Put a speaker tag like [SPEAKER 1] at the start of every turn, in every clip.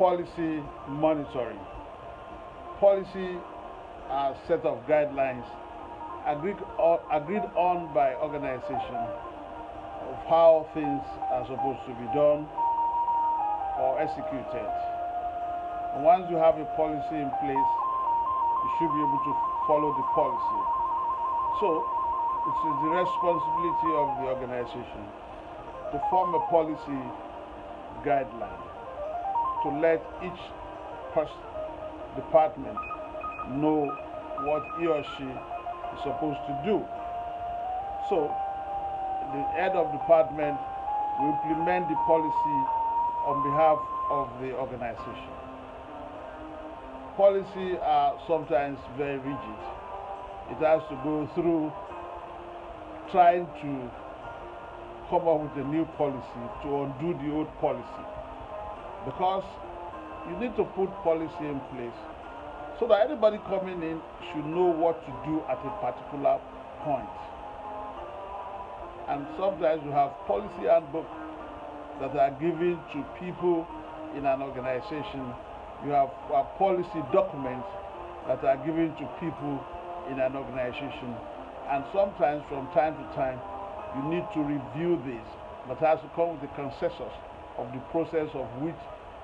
[SPEAKER 1] Policy monitoring. Policy are a set of guidelines agreed on by organization of how things are supposed to be done or executed. And once you have a policy in place, you should be able to follow the policy. So it is the responsibility of the organization to form a policy guideline to let each department know what he or she is supposed to do. So the head of department will implement the policy on behalf of the organization. Policies are sometimes very rigid. It has to go through trying to come up with a new policy to undo the old policy, because you need to put policy in place so that anybody coming in should know what to do at a particular point. And sometimes you have policy handbooks that are given to people in an organization. You have policy documents that are given to people in an organization. And sometimes from time to time, you need to review this, but it has to come with the consensus of the process of which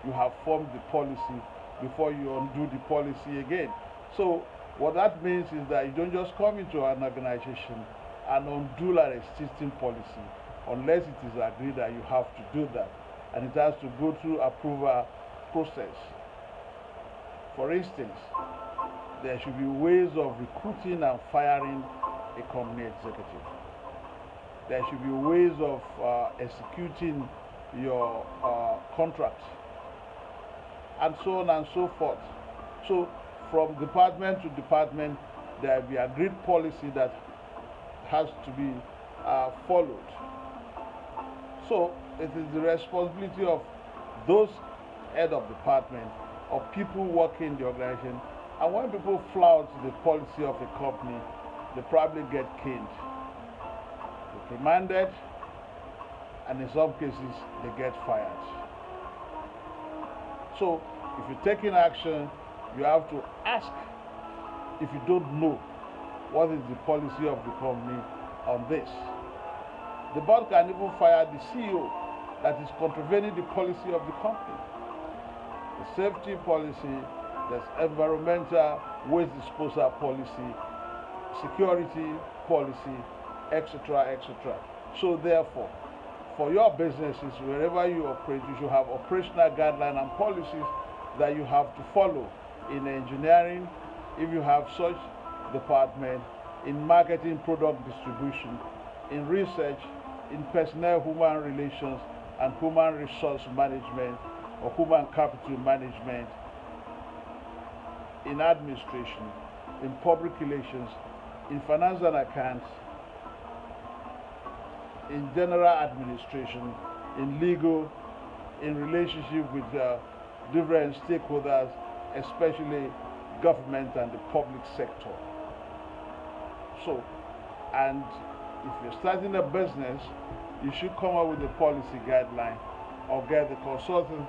[SPEAKER 1] you have formed the policy before you undo the policy again. So what that means is that you don't just come into an organization and undo an existing policy unless it is agreed that you have to do that, and it has to go through approval process. For instance, there should be ways of recruiting and firing a company executive. There should be ways of executing your contract, and so on and so forth. So from department to department, there will be agreed policy that has to be followed. So it is the responsibility of those head of department or people working in the organization. And when people flout the policy of a company, they probably get caned, reprimanded, and in some cases they get fired. So if you're taking action, you have to ask if you don't know what is the policy of the company on this. The board can even fire the CEO that is contravening the policy of the company. The safety policy, there's environmental waste disposal policy, security policy, etc., etc. So therefore, for your businesses, wherever you operate, you should have operational guidelines and policies that you have to follow. In engineering, if you have such department, in marketing, product distribution, in research, in personnel, human relations, and human resource management or human capital management, in administration, in public relations, in finance and accounts, in general administration, in legal, in relationship with different stakeholders, especially government and the public sector. So, and if you're starting a business, you should come up with a policy guideline or get the consultant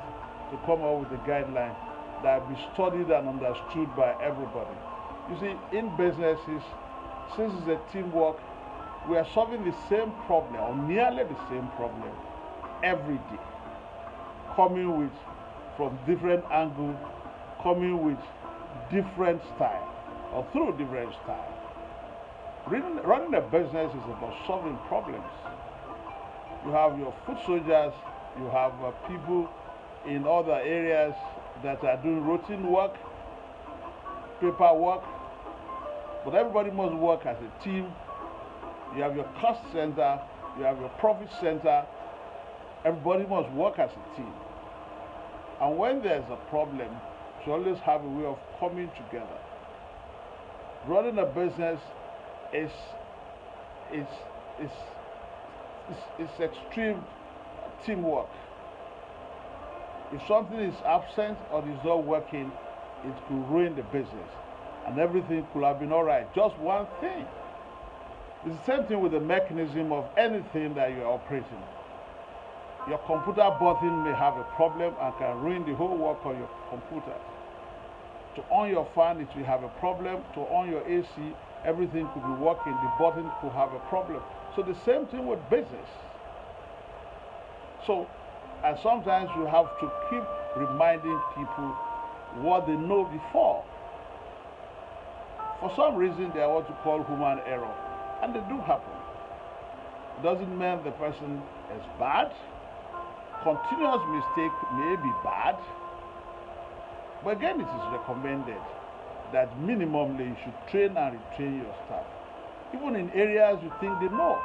[SPEAKER 1] to come up with a guideline that will be studied and understood by everybody. You see, in businesses, since it's a teamwork, we are solving the same problem or nearly the same problem every day, coming with from different angles, coming with different style or through different style. Running a business is about solving problems. You have your foot soldiers, you have people in other areas that are doing routine work, paperwork, but everybody must work as a team. You have your cost center, you have your profit center, everybody must work as a team. And when there's a problem, you always have a way of coming together. Running a business is extreme teamwork. If something is absent or is not working, it could ruin the business, and everything could have been all right. Just one thing. It's the same thing with the mechanism of anything that you're operating. Your computer button may have a problem and can ruin the whole work on your computer. To on your fan, it will have a problem. To on your AC, everything could be working. The button could have a problem. So the same thing with business. So, and sometimes you have to keep reminding people what they know before. For some reason, they are what you call human error, and they do happen. It doesn't mean the person is bad. Continuous mistake may be bad, but again, it is recommended that minimally you should train and retrain your staff, even in areas you think they know.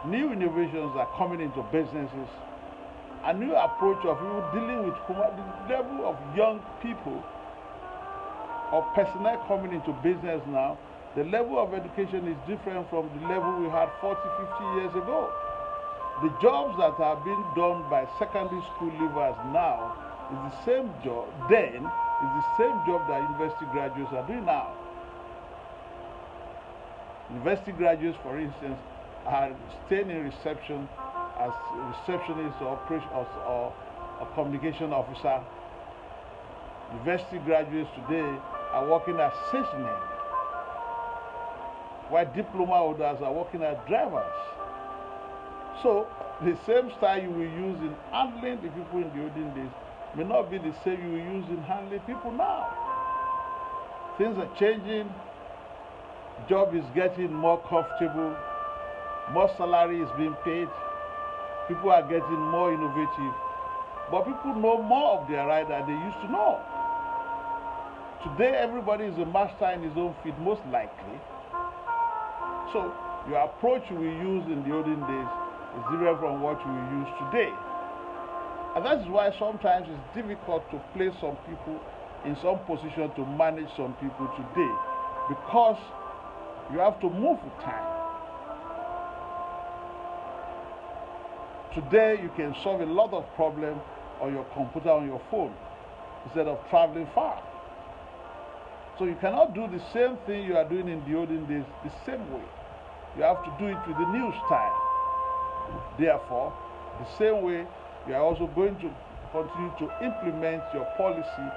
[SPEAKER 1] New innovations are coming into businesses, a new approach of you dealing with the level of young people or personnel coming into business now. The level of education is different from the level we had 40, 50 years ago. The jobs that are being done by secondary school leavers now is the same job then, is the same job that university graduates are doing now. University graduates, for instance, are staying in reception as receptionist or a communication officer. University graduates today are working as salesmen, while diploma holders are working as drivers. So the same style you will use in handling the people in the olden days may not be the same you will use in handling people now. Things are changing. Job is getting more comfortable. More salary is being paid. People are getting more innovative. But people know more of their right than they used to know. Today, everybody is a master in his own field, most likely. So your approach you will use in the olden days is different from what you will use today. And that is why sometimes it's difficult to place some people in some position to manage some people today, because you have to move with time. Today you can solve a lot of problems on your computer, on your phone, instead of traveling far. So you cannot do the same thing you are doing in the olden days the same way. You have to do it with the new style. Therefore, the same way you are also going to continue to implement your policy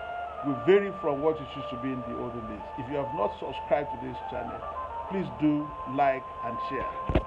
[SPEAKER 1] will vary from what it used to be in the olden days. If you have not subscribed to this channel, please do like and share.